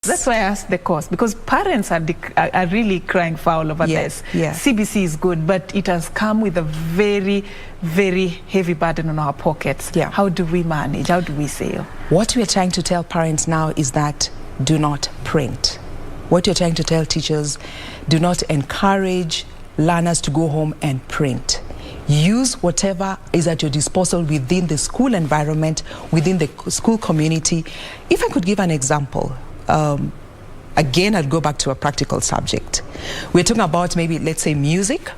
That's why I asked the cost, because parents are really crying foul over this. CBC is good, but it has come with a very, very heavy burden on our pockets. How do we manage? How do we save? What we are trying to tell parents now is that do not print. What you're trying to tell teachers, do not encourage learners to go home and print. Use whatever is at your disposal within the school environment, within the school community. If I could give an example, again, I'll go back to a practical subject. We're talking about maybe, let's say, music.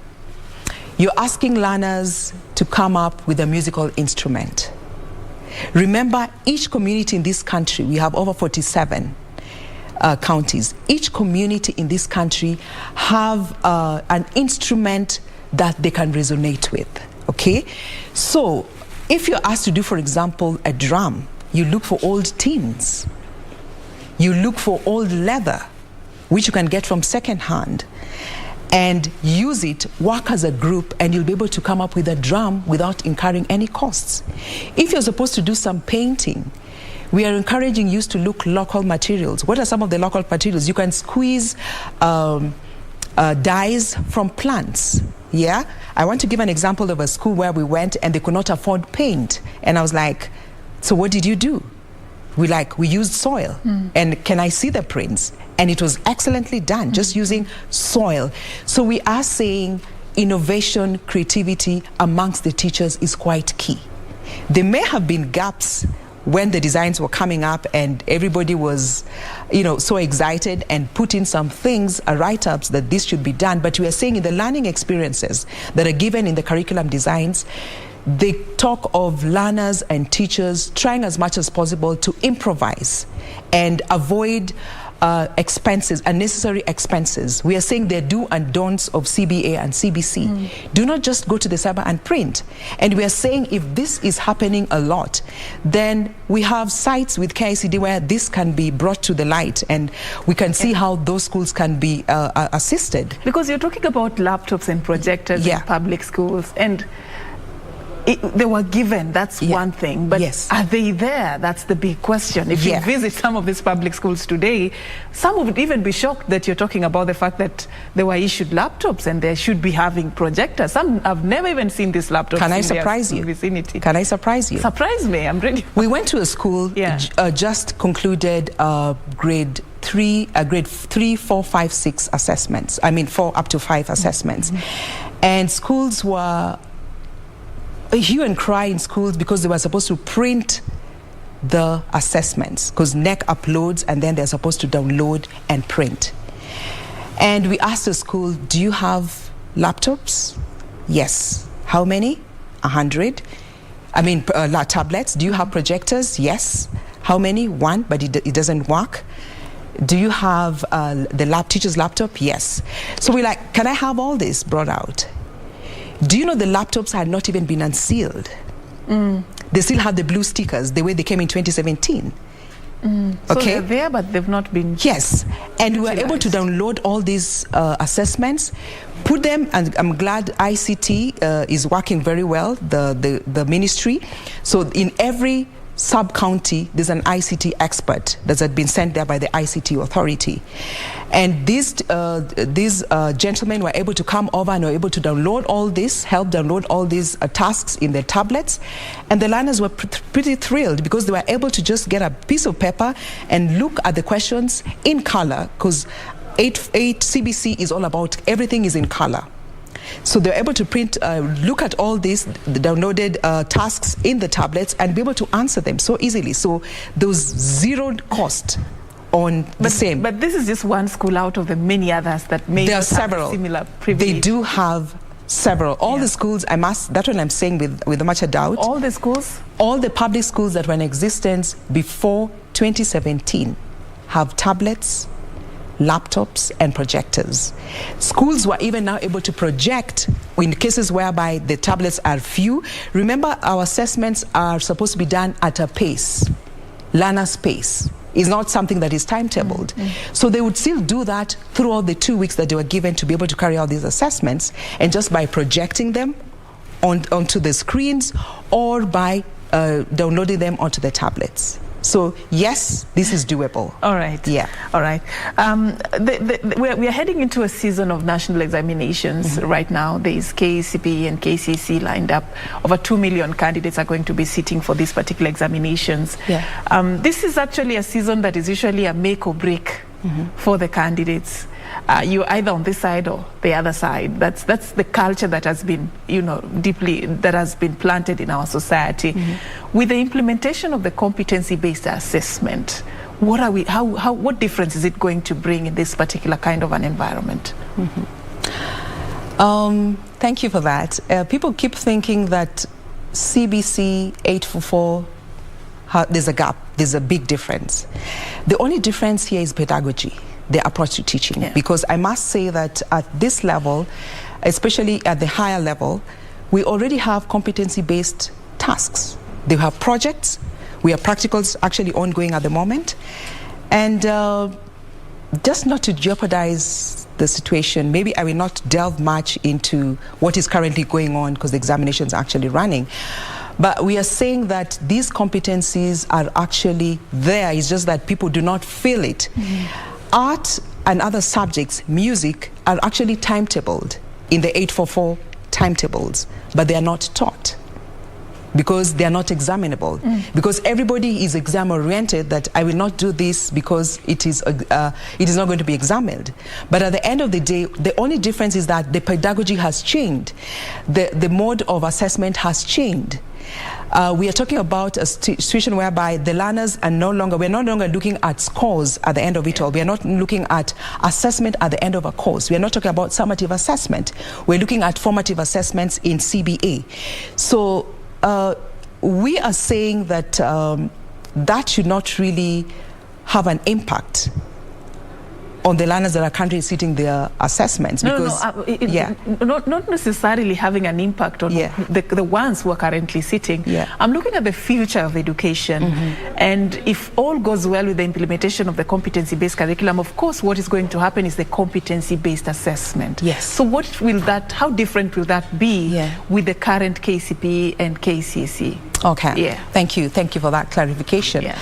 You're asking learners to come up with a musical instrument. Remember, each community in this country, we have over 47 counties. Each community in this country have an instrument that they can resonate with, okay? So if you're asked to do, for example, a drum, you look for old tins. You look for old leather, which you can get from secondhand, and use it, work as a group, and you'll be able to come up with a drum without incurring any costs. If you're supposed to do some painting, we are encouraging you to look local materials. What are some of the local materials? You can squeeze dyes from plants. I want to give an example of a school where we went and they could not afford paint. And I was like, so what did you do? We used soil. And can I see the prints? And it was excellently done, just using soil. So we are saying innovation, creativity amongst the teachers is quite key. There may have been gaps when the designs were coming up and everybody was, so excited and put in some things, write-ups that this should be done. But we are saying in the learning experiences that are given in the curriculum designs, they talk of learners and teachers trying as much as possible to improvise and avoid expenses, unnecessary expenses. We are saying the do and don'ts of CBA and CBC. Do not just go to the cyber and print. And we are saying if this is happening a lot, then we have sites with KICD where this can be brought to the light and we can see how those schools can be assisted. Because you're talking about laptops and projectors in public schools, and they were given, that's one thing, but are they there? That's the big question. If you visit some of these public schools today, some would even be shocked that you're talking about the fact that they were issued laptops and they should be having projectors. Some have never even seen these laptops. Can I surprise you? Vicinity. Can I surprise you? Surprise me, I'm ready. We went to a school, just concluded grade 3, 4, 5, 6 assessments. I mean 4 up to 5 assessments. And schools were a hue and cry in schools because they were supposed to print the assessments because KNEC uploads and then they're supposed to download and print. And we asked the school, do you have laptops? Yes. How many? 100. I mean, tablets. Do you have projectors? Yes. How many? 1, but it doesn't work. Do you have the teacher's laptop? Yes. So we're like, can I have all this brought out? Do you know the laptops had not even been unsealed? They still have the blue stickers, the way they came in 2017. So they're there, but they've not been and we were able to download all these assessments, put them, and I'm glad ICT is working very well, the ministry. So in every sub-county, there's an ICT expert that had been sent there by the ICT authority. And these gentlemen were able to come over and were able to download all this, help download all these tasks in their tablets. And the learners were pretty thrilled because they were able to just get a piece of paper and look at the questions in color, because 8 CBC is all about everything is in color. So they're able to print, look at all these, the downloaded tasks in the tablets and be able to answer them so easily. So those zero cost on the same. But this is just one school out of the many others that may there are have several. Similar privilege. They do have several. All the schools, that's what I'm saying with much doubt. All the schools? All the public schools that were in existence before 2017 have tablets, laptops and projectors. Schools were even now able to project in cases whereby the tablets are few. Remember, our assessments are supposed to be done at a pace, learner's pace. It's not something that is timetabled. So they would still do that throughout the 2 weeks that they were given to be able to carry out these assessments, and just by projecting them onto the screens or by downloading them onto the tablets. So yes, this is doable. All right. Yeah. All right. We are heading into a season of national examinations right now. There is KCPE and KCC lined up. Over 2 million candidates are going to be sitting for these particular examinations. Yeah. This is actually a season that is usually a make or break for the candidates. You're either on this side or the other side. That's the culture that has been, deeply, that has been planted in our society. With the implementation of the competency-based assessment, what difference is it going to bring in this particular kind of an environment? Thank you for that. People keep thinking that CBC 844, there's a gap, there's a big difference. The only difference here is pedagogy, the approach to teaching. Yeah. Because I must say that at this level, especially at the higher level, we already have competency-based tasks. They have projects. We have practicals actually ongoing at the moment. And just not to jeopardize the situation, maybe I will not delve much into what is currently going on because the examination is actually running. But we are saying that these competencies are actually there. It's just that people do not feel it. Art and other subjects, music, are actually timetabled in the 844 timetables, but they are not taught because they are not examinable. Because everybody is exam-oriented, that I will not do this because it is not going to be examined. But at the end of the day, the only difference is that the pedagogy has changed. The mode of assessment has changed. We are talking about a situation whereby the learners are we're no longer looking at scores at the end of it all. We are not looking at assessment at the end of a course. We are not talking about summative assessment. We're looking at formative assessments in CBA. So we are saying that that should not really have an impact on the learners that are currently sitting their assessments. Not necessarily having an impact on the ones who are currently sitting. I'm looking at the future of education, and if all goes well with the implementation of the competency-based curriculum, of course what is going to happen is the competency-based assessment. So how different will that be with the current KCPE and KCC? Okay, thank you for that clarification.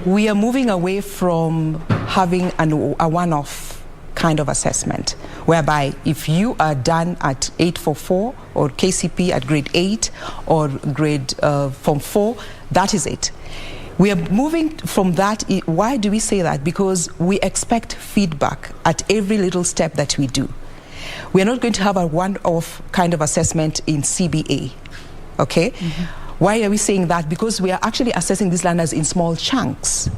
We are moving away from having a one-off kind of assessment, whereby if you are done at 844 or KCP at grade 8 or grade Form 4, that is it. We are moving from that. Why do we say that? Because we expect feedback at every little step that we do. We are not going to have a one-off kind of assessment in CBA, okay? Why are we saying that? Because we are actually assessing these learners in small chunks,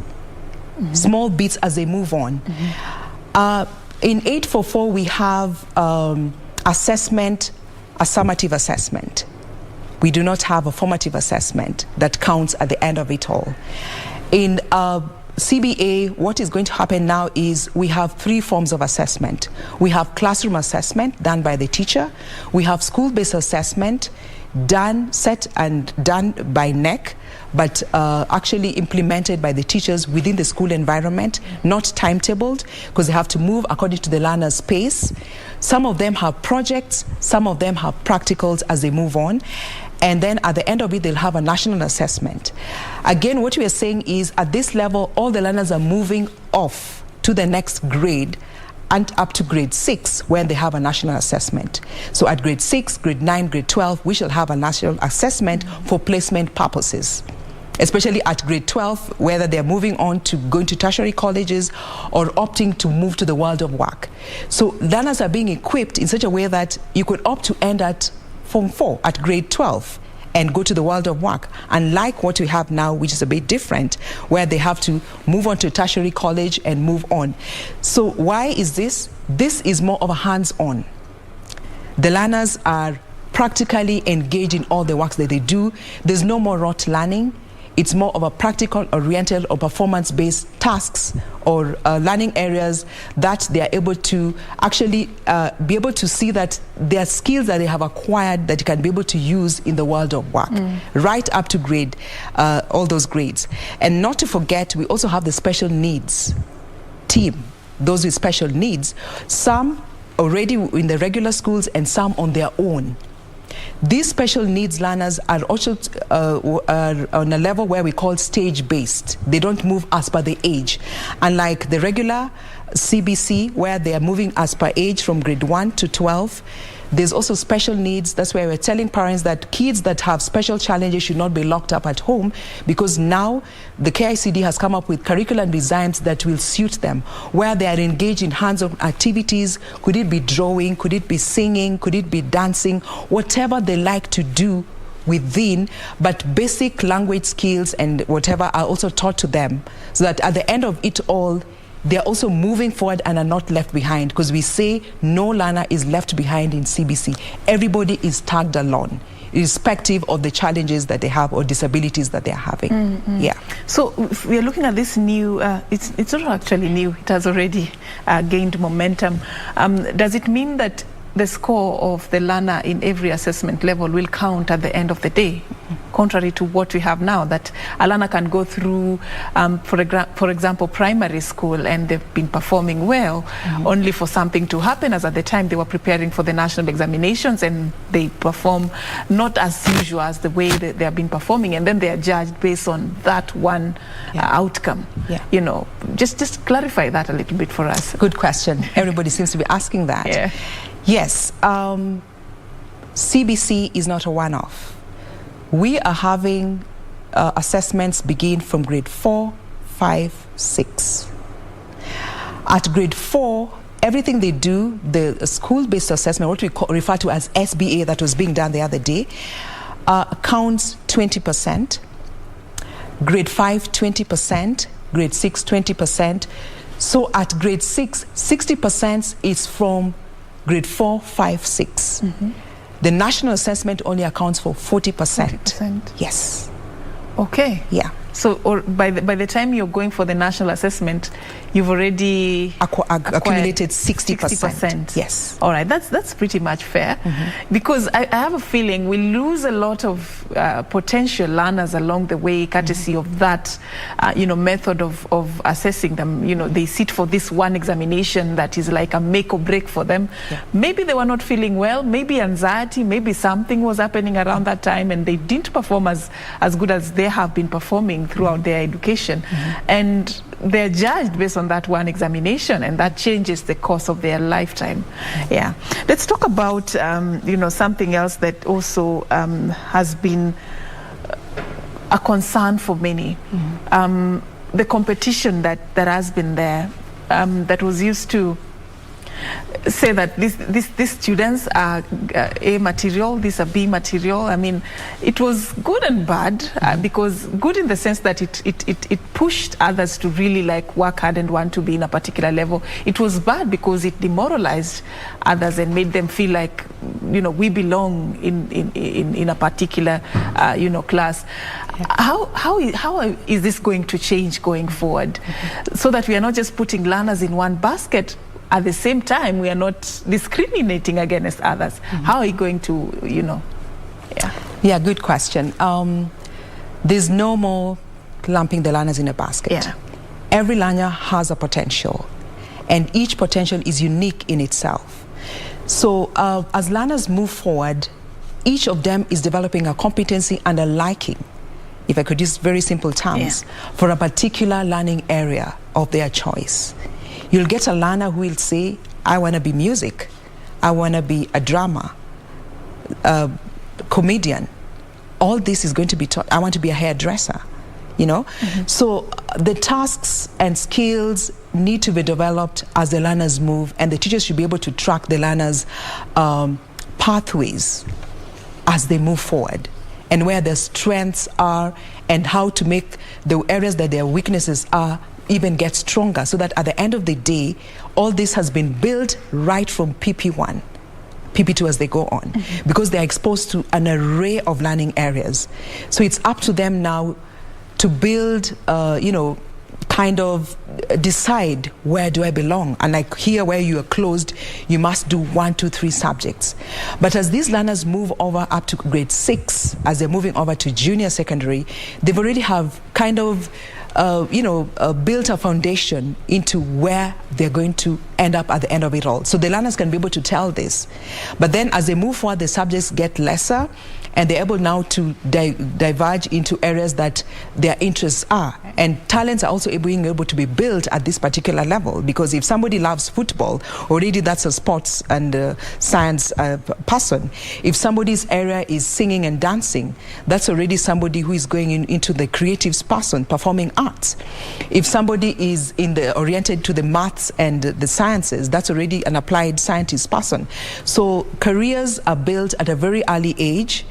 small bits as they move on. In 844, we have assessment, a summative assessment. We do not have a formative assessment that counts at the end of it all. In CBA, what is going to happen now is we have 3 forms of assessment. We have classroom assessment done by the teacher. We have school-based assessment set and done by KNEC, but actually implemented by the teachers within the school environment, not timetabled, because they have to move according to the learner's pace. Some of them have projects, some of them have practicals as they move on. And then at the end of it, they'll have a national assessment. Again, what we are saying is at this level, all the learners are moving off to the next grade and up to grade 6 when they have a national assessment. So at grade 6, grade 9, grade 12, we shall have a national assessment for placement purposes, especially at grade 12, whether they're moving on to going to tertiary colleges or opting to move to the world of work. So learners are being equipped in such a way that you could opt to end at Form 4 at grade 12 and go to the world of work, unlike what we have now, which is a bit different, where they have to move on to tertiary college and move on. So why is this? This is more of a hands-on. The learners are practically engaged in all the works that they do. There's no more rote learning. It's more of a practical, oriented, or performance-based tasks or learning areas that they are able to actually be able to see that there are skills that they have acquired that you can be able to use in the world of work, right up to grade, all those grades. And not to forget, we also have the special needs team, those with special needs, some already in the regular schools and some on their own. These special needs learners are also on a level where we call stage-based. They don't move as per the age. Unlike the regular CBC, where they are moving as per age from grade 1 to 12, there's also special needs. That's why we're telling parents that kids that have special challenges should not be locked up at home, because now the KICD has come up with curriculum designs that will suit them, where they are engaged in hands-on activities. Could it be drawing? Could it be singing? Could it be dancing? Whatever they like to do within, but basic language skills and whatever are also taught to them, so that at the end of it all, they're also moving forward and are not left behind, because we say no learner is left behind in CBC. Everybody is tagged along, irrespective of the challenges that they have or disabilities that they're having. Yeah. So if we are looking at this new, it's not actually new, it has already gained momentum. Does it mean that the score of the learner in every assessment level will count at the end of the day, contrary to what we have now, that a learner can go through, for example, primary school, and they've been performing well, only for something to happen as at the time they were preparing for the national examinations, and they perform not as usual as the way that they have been performing, and then they are judged based on that one outcome. You know, just clarify that a little bit for us. Good question. Everybody seems to be asking that. Yes, CBC is not a one-off. We are having assessments begin from grade 4, 5, 6. At grade 4, everything they do, the school-based assessment, what we refer to as SBA, that was being done the other day, counts 20%. Grade 5, 20%. Grade 6, 20%. So at grade 6, 60% is from grade 4, 5, 6. The national assessment only accounts for 40%. Yes. Okay. Yeah. So by the time you're going for the national assessment, you've already accumulated 60%. Yes. All right, that's pretty much fair, because I have a feeling we lose a lot of potential learners along the way, courtesy of that method of assessing them. You know, they sit for this one examination that is like a make or break for them. Maybe they were not feeling well, maybe anxiety, maybe something was happening around that time, and they didn't perform as good as they have been performing throughout their education, and they're judged based on that one examination, and that changes the course of their lifetime. Yeah. Let's talk about something else that also has been a concern for many. The competition that has been there, that was used to say that these students are A material, these are B material. I mean, it was good and bad, because good in the sense that it pushed others to really like work hard and want to be in a particular level. It was bad because it demoralized others and made them feel like, we belong in a particular class. How is this going to change going forward, so that we are not just putting learners in one basket? At the same time, we are not discriminating against others. How are you going to, Yeah, good question. There's no more lumping the learners in a basket. Every learner has a potential, and each potential is unique in itself. So as learners move forward, each of them is developing a competency and a liking, if I could use very simple terms, for a particular learning area of their choice. You'll get a learner who will say, I want to be music, I want to be a drama, a comedian. All this is going to be taught. I want to be a hairdresser, So the tasks and skills need to be developed as the learners move, and the teachers should be able to track the learners' pathways as they move forward, and where their strengths are, and how to make the areas that their weaknesses are even get stronger, so that at the end of the day, all this has been built right from PP1, PP2 as they go on, because they're exposed to an array of learning areas. So it's up to them now to build, kind of decide, where do I belong? And like here, where you are closed, you must do 1, 2, 3 subjects. But as these learners move over up to grade 6, as they're moving over to junior secondary, they've already have kind of built a foundation into where they're going to end up at the end of it all. So the learners can be able to tell this. But then as they move forward, the subjects get lesser, and they're able now to diverge into areas that their interests are. And talents are also being able to be built at this particular level, because if somebody loves football, already that's a sports and science person. If somebody's area is singing and dancing, that's already somebody who is going into the creatives person, performing arts. If somebody is oriented to the maths and the sciences, that's already an applied scientist person. So careers are built at a very early age,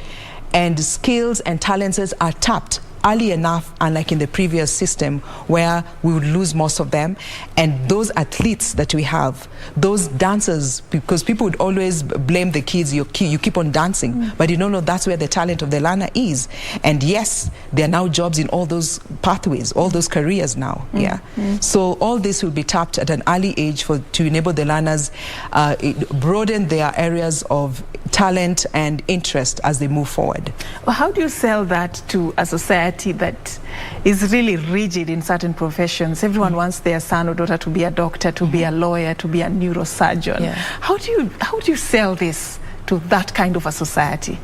and skills and talents are tapped early enough, unlike in the previous system where we would lose most of them. And those athletes that we have, those dancers, because people would always blame the kids, you keep on dancing, but you don't know that's where the talent of the learner is. And yes, there are now jobs in all those pathways, all those careers now. So all this will be tapped at an early age to enable the learners broaden their areas of talent and interest as they move forward. Well, how do you sell that to a society that is really rigid in certain professions? Everyone wants their son or daughter to be a doctor, to be a lawyer, to be a neurosurgeon. How do you sell this to that kind of a society?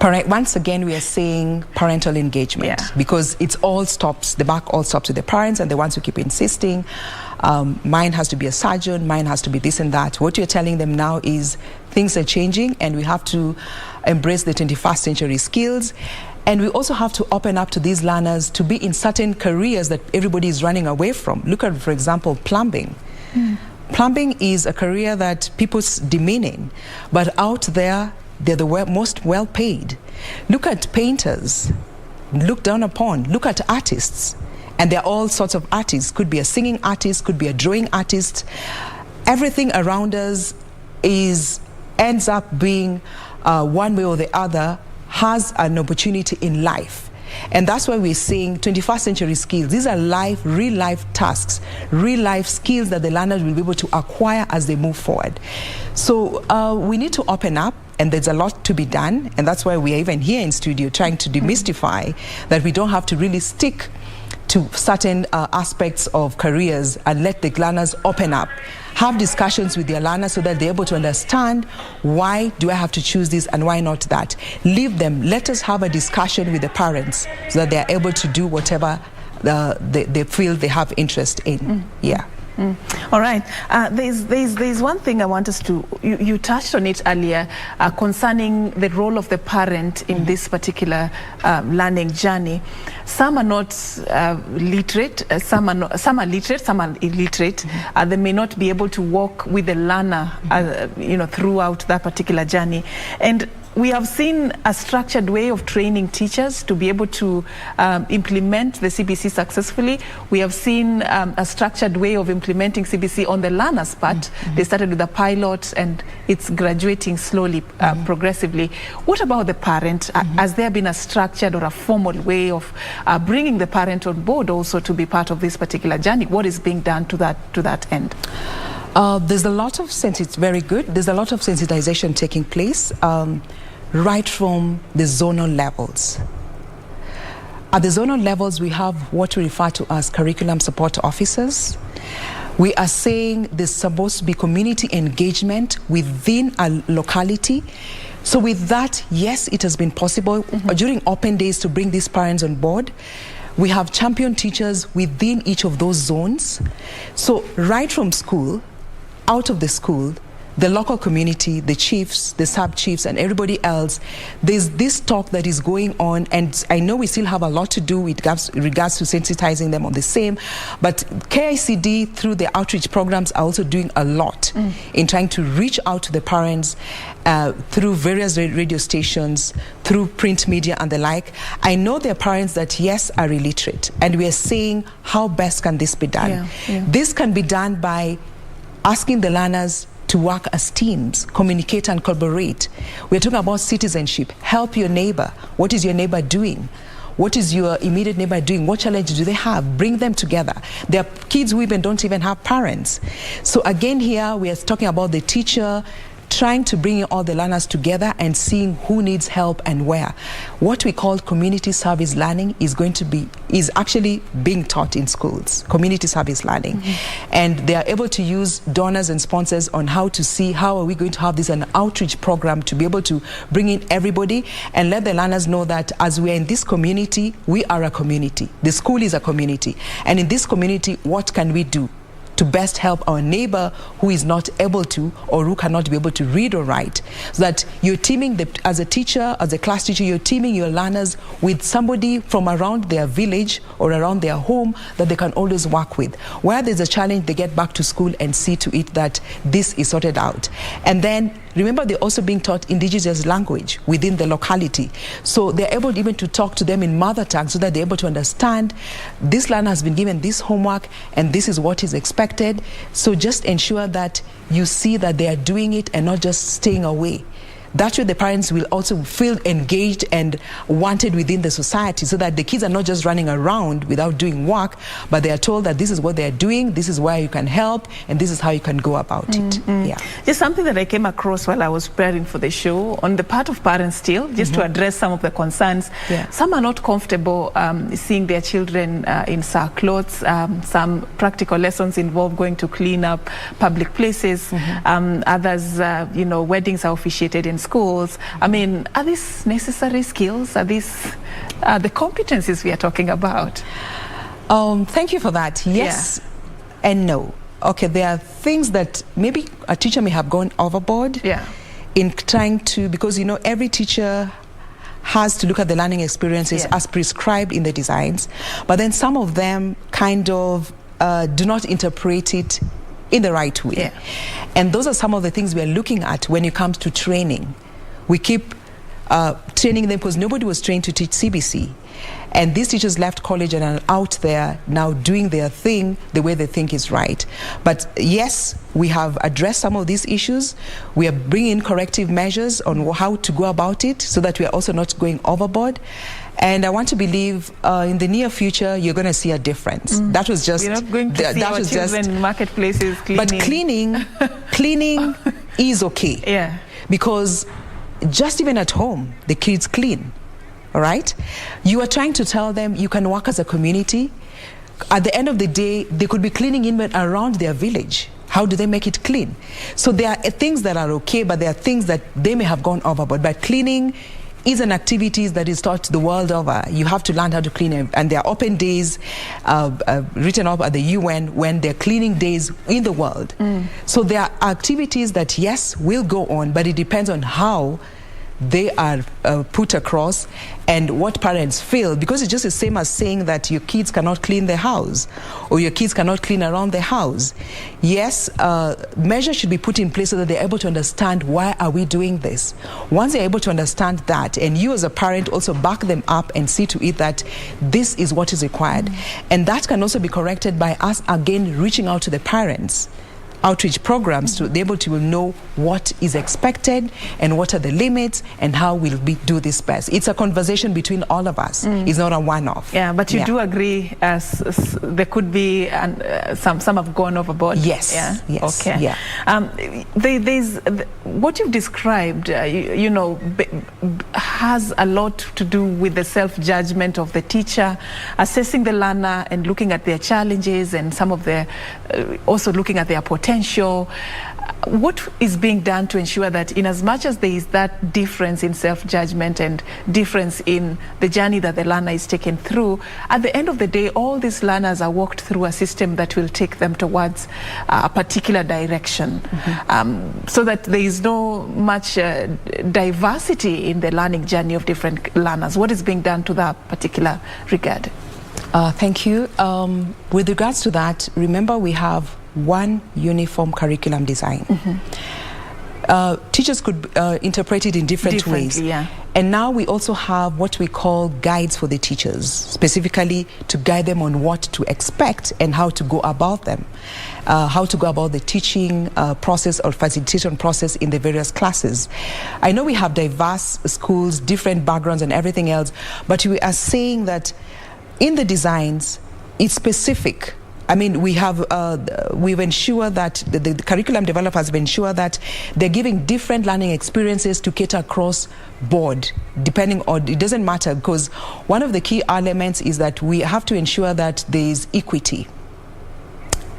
Once again, we are saying parental engagement, because it all stops, the buck all stops with the parents and the ones who keep insisting, mine has to be a surgeon, mine has to be this and that. What you're telling them now is things are changing, and we have to embrace the 21st century skills. And we also have to open up to these learners to be in certain careers that everybody is running away from. Look at, for example, plumbing. Plumbing is a career that people's demeaning, but out there, they're the most well-paid. Look at painters, look down upon, look at artists. And there are all sorts of artists. Could be a singing artist, could be a drawing artist. Everything around us ends up being one way or the other, has an opportunity in life. And that's why we're saying 21st century skills. These are real life tasks, real life skills that the learners will be able to acquire as they move forward. So we need to open up, and there's a lot to be done. And that's why we are even here in studio trying to demystify that we don't have to really stick to certain aspects of careers, and let the learners open up. Have discussions with their learners so that they're able to understand, why do I have to choose this and why not that? Leave them. Let us have a discussion with the parents so that they're able to do whatever they feel they have interest in. All right. There's one thing I want us to, you touched on it earlier, concerning the role of the parent in this particular learning journey. Some are not literate, some are literate, some are illiterate. They may not be able to walk with the learner, throughout that particular journey. And we have seen a structured way of training teachers to be able to implement the CBC successfully. We have seen a structured way of implementing CBC on the learner's part. They started with a pilot, and it's graduating slowly, progressively. What about the parent? Has there been a structured or a formal way of bringing the parent on board also to be part of this particular journey? What is being done to that end? There's a lot of it's very good. There's a lot of sensitization taking place, right from the zonal levels. At the zonal levels, we have what we refer to as curriculum support officers. We are saying there's supposed to be community engagement within a locality. So with that, yes, it has been possible during open days to bring these parents on board. We have champion teachers within each of those zones. So right from school, out of the school, the local community, the chiefs, the sub-chiefs, and everybody else, there's this talk that is going on, and I know we still have a lot to do with regards to sensitizing them on the same, but KICD, through the outreach programs, are also doing a lot in trying to reach out to the parents through various radio stations, through print media and the like. I know there are parents that, yes, are illiterate, and we are saying, how best can this be done? This can be done by asking the learners to work as teams, communicate and collaborate. We're talking about citizenship. Help your neighbor. What is your neighbor doing? What is your immediate neighbor doing? What challenges do they have? Bring them together. There are kids who don't even have parents. So again here, we are talking about the teacher trying to bring all the learners together and seeing who needs help and where. What we call community service learning is actually being taught in schools, community service learning. And they are able to use donors and sponsors on how to see how are we going to have this an outreach program to be able to bring in everybody and let the learners know that as we are in this community, we are a community. The school is a community. And in this community, what can we do to best help our neighbor who is not able to or who cannot be able to read or write? So that you're teaming, as a teacher, as a class teacher, you're teaming your learners with somebody from around their village or around their home that they can always work with. Where there's a challenge, they get back to school and see to it that this is sorted out. And then remember, they're also being taught indigenous language within the locality. So they're able even to talk to them in mother tongue so that they're able to understand this learner has been given this homework and this is what is expected. So just ensure that you see that they are doing it and not just staying away. That way the parents will also feel engaged and wanted within the society, so that the kids are not just running around without doing work, but they are told that this is what they're doing, this is where you can help, and this is how you can go about it. Yeah. Just something that I came across while I was preparing for the show, on the part of parents still, just to address some of the concerns. Some are not comfortable seeing their children in sackcloths. Some practical lessons involve going to clean up public places. Others, weddings are officiated in schools. I mean, are these necessary skills? Are these the competencies we are talking about? Thank you for that. Yes and no. Okay, there are things that maybe a teacher may have gone overboard in trying to, because every teacher has to look at the learning experiences as prescribed in the designs, but then some of them kind of do not interpret it in the right way. And those are some of the things we are looking at when it comes to training. We keep training them because nobody was trained to teach CBC. And these teachers left college and are out there now doing their thing the way they think is right. But yes, we have addressed some of these issues. We are bringing corrective measures on how to go about it so that we are also not going overboard. And I want to believe in the near future, you're going to see a difference. That was just... We're not going to see our children in marketplaces cleaning. But cleaning is okay. Because just even at home, the kids clean. All right? You are trying to tell them you can work as a community. At the end of the day, they could be cleaning in around their village. How do they make it clean? So there are things that are okay, but there are things that they may have gone overboard. But cleaning is an activity that is taught the world over. You have to learn how to clean, and there are open days written up at the UN when there are cleaning days in the world. So there are activities that, yes, will go on, but it depends on how they are put across and what parents feel, because it's just the same as saying that your kids cannot clean the house or your kids cannot clean around the house. Yes, measures should be put in place so that they're able to understand why are we doing this. Once they're able to understand that, and you as a parent also back them up and see to it that this is what is required. And that can also be corrected by us again reaching out to the parents. Outreach programs to be able to know what is expected and what are the limits and how will we do this best. It's a conversation between all of us. It's not a one-off. Yeah, but you do agree there could be some have gone overboard. Yes. Yes. Okay. Yeah. There's what you've described. Has a lot to do with the self-judgment of the teacher, assessing the learner and looking at their challenges and some of their also looking at their potential. What is being done to ensure that in as much as there is that difference in self-judgment and difference in the journey that the learner is taken through, at the end of the day, all these learners are walked through a system that will take them towards a particular direction, so that there is no much diversity in the learning journey of different learners. What is being done to that particular regard? Thank you. With regards to that, remember we have one uniform curriculum design. Teachers could interpret it in different ways. And now we also have what we call guides for the teachers, specifically to guide them on what to expect and how to go about them, how to go about the teaching process or facilitation process in the various classes. I know we have diverse schools, different backgrounds and everything else, but we are saying that in the designs, it's specific I mean, we've ensured that the curriculum developers have ensured that they're giving different learning experiences to cater across board, depending on, it doesn't matter, because one of the key elements is that we have to ensure that there is equity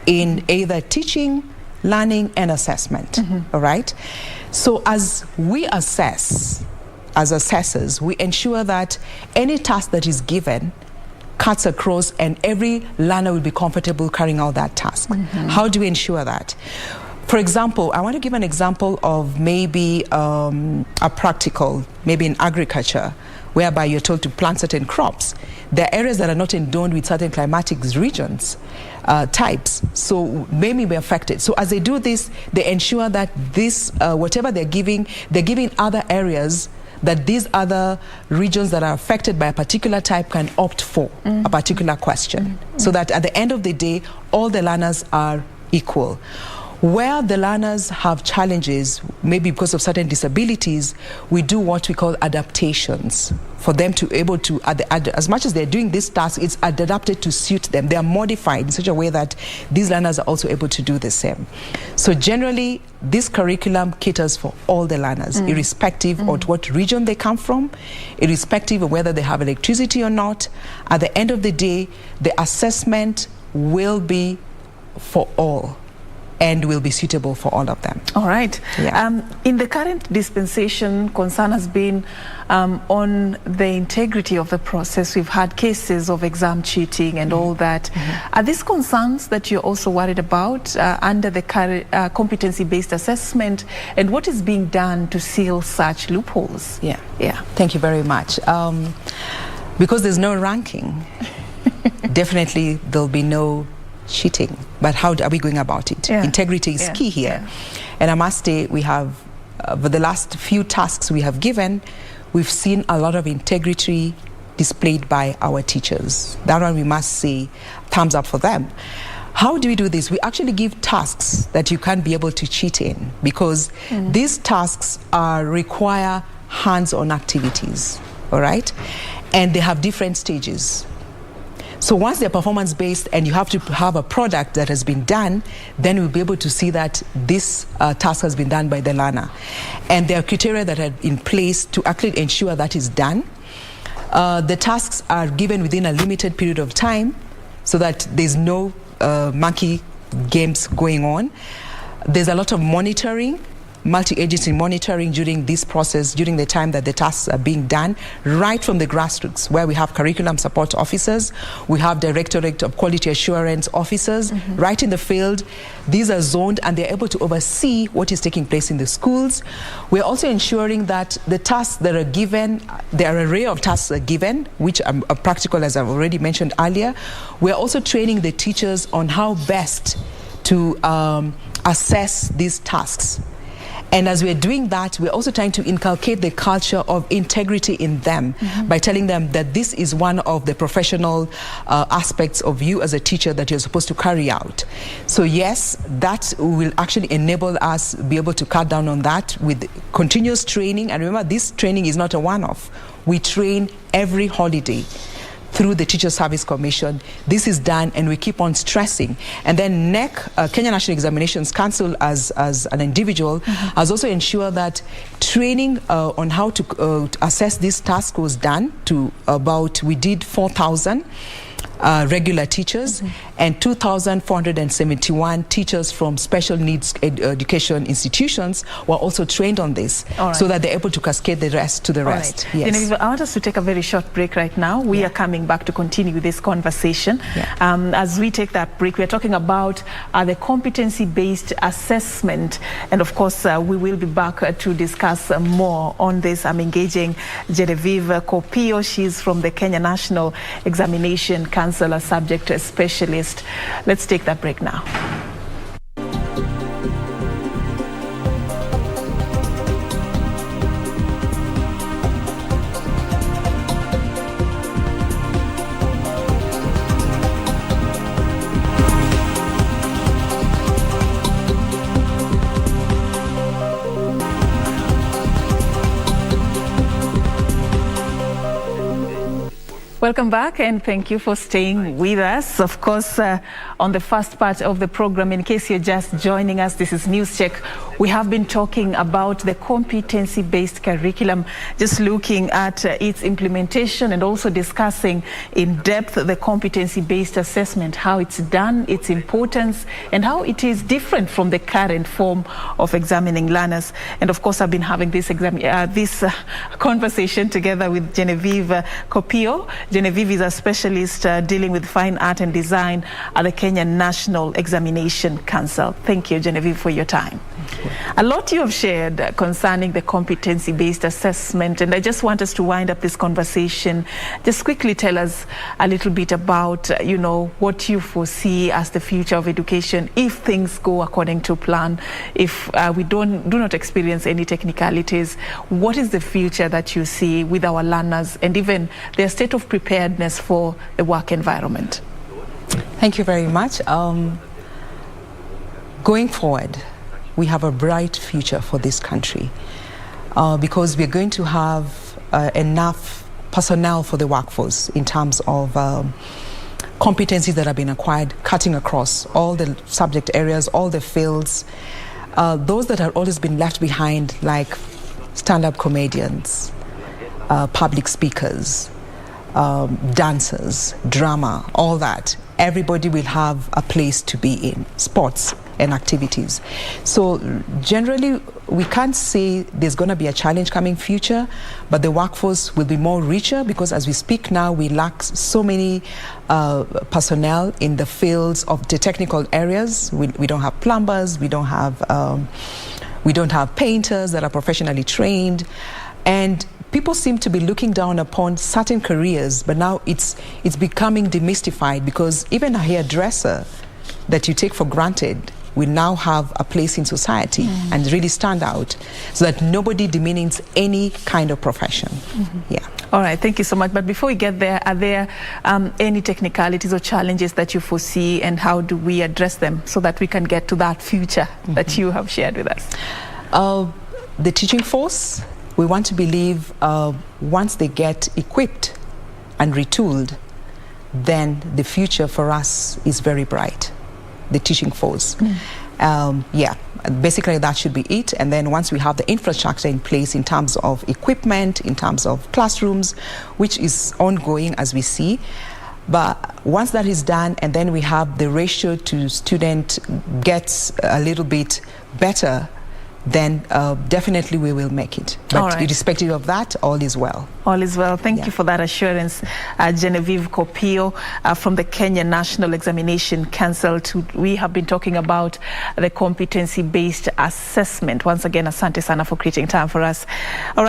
in either teaching, learning, and assessment, all right? So as we assess, as assessors, we ensure that any task that is given cuts across and every learner will be comfortable carrying out that task. How do we ensure that? For example, I want to give an example of maybe a practical, maybe in agriculture, whereby you're told to plant certain crops. There are areas that are not endowed with certain climatic regions, types, so they may be affected. So as they do this, they ensure that this, whatever they're giving other areas that these other regions that are affected by a particular type can opt for a particular question, so that at the end of the day, all the learners are equal. Where the learners have challenges, maybe because of certain disabilities, we do what we call adaptations for them to be able to, as much as they're doing this task, it's adapted to suit them. They are modified in such a way that these learners are also able to do the same. So generally, this curriculum caters for all the learners, irrespective of what region they come from, irrespective of whether they have electricity or not. At the end of the day, the assessment will be for all and will be suitable for all of them. All right. Yeah. In the current dispensation, concern has been on the integrity of the process. We've had cases of exam cheating and all that. Are these concerns that you're also worried about under the competency-based assessment, and what is being done to seal such loopholes? Yeah. Thank you very much. Because there's no ranking, definitely there'll be no cheating, but how are we going about it? Integrity is key here. And I must say, we have, for the last few tasks we have given, we've seen a lot of integrity displayed by our teachers. That one we must say, thumbs up for them. How do we do this? We actually give tasks that you can't be able to cheat in, because these tasks require hands-on activities, all right? And they have different stages. So once they're performance-based and you have to have a product that has been done, then we'll be able to see that this task has been done by the learner. And there are criteria that are in place to actually ensure that is done. The tasks are given within a limited period of time so that there's no monkey games going on. There's a lot of monitoring, multi-agency monitoring during this process, during the time that the tasks are being done, right from the grassroots, where we have curriculum support officers, we have Directorate of Quality Assurance officers, right in the field. These are zoned and they're able to oversee what is taking place in the schools. We're also ensuring that the tasks that are given, there are an array of tasks are given, which are practical, as I've already mentioned earlier. We're also training the teachers on how best to assess these tasks. And as we're doing that, we're also trying to inculcate the culture of integrity in them by telling them that this is one of the professional aspects of you as a teacher that you're supposed to carry out. So yes, that will actually enable us be able to cut down on that with continuous training. And remember, this training is not a one-off. We train every holiday through the Teacher Service Commission. This is done, and we keep on stressing. And then KNEC, Kenya National Examinations Council, as an individual, has also ensured that training on how to assess this task was done to we did 4,000 regular teachers and 2,471 teachers from special needs education institutions were also trained on this, so that they're able to cascade the rest to the rest. Yes. Genevieve, I want us to take a very short break right now. We are coming back to continue with this conversation. As we take that break, we're talking about the competency-based assessment, and of course we will be back to discuss more on this. I'm engaging Genevieve Kopio. She's from the Kenya National Examination Council, a subject specialist. Let's take that break now. Welcome back, and thank you for staying with us. Of course, on the first part of the program, in case you're just joining us, this is News Check. We have been talking about the competency-based curriculum, just looking at its implementation and also discussing in depth the competency-based assessment, how it's done, its importance, and how it is different from the current form of examining learners. And of course, I've been having this conversation together with Genevieve Kopio. Genevieve is a specialist dealing with fine art and design at the Kenya National Examination Council. Thank you, Genevieve, for your time. A lot you have shared concerning the competency-based assessment, and I just want us to wind up this conversation. Just quickly tell us a little bit about, what you foresee as the future of education if things go according to plan, if we do not experience any technicalities. What is the future that you see with our learners and even their state of preparedness for the work environment? Thank you very much. Going forward, we have a bright future for this country because we're going to have enough personnel for the workforce in terms of competencies that have been acquired, cutting across all the subject areas, all the fields. Those that have always been left behind, like stand-up comedians, public speakers, dancers, drama, all that. Everybody will have a place to be in, sports and activities. So generally, we can't say there's going to be a challenge coming future, but the workforce will be more richer because as we speak now, we lack so many personnel in the fields of the technical areas. We don't have plumbers, we don't have painters that are professionally trained, and people seem to be looking down upon certain careers, but now it's becoming demystified because even a hairdresser that you take for granted will now have a place in society and really stand out so that nobody demeans any kind of profession. Yeah. All right, thank you so much. But before we get there, are there any technicalities or challenges that you foresee, and how do we address them so that we can get to that future that you have shared with us? The teaching force, we want to believe once they get equipped and retooled, then the future for us is very bright. The teaching force. Yeah, basically that should be it. And then once we have the infrastructure in place in terms of equipment, in terms of classrooms, which is ongoing as we see. But once that is done, and then we have the ratio to student gets a little bit better, then definitely we will make it. But irrespective of that, all is well. All is well. Thank you for that assurance, Genevieve Kopio from the Kenya National Examination Council. We have been talking about the competency-based assessment. Once again, asante sana for creating time for us. All right.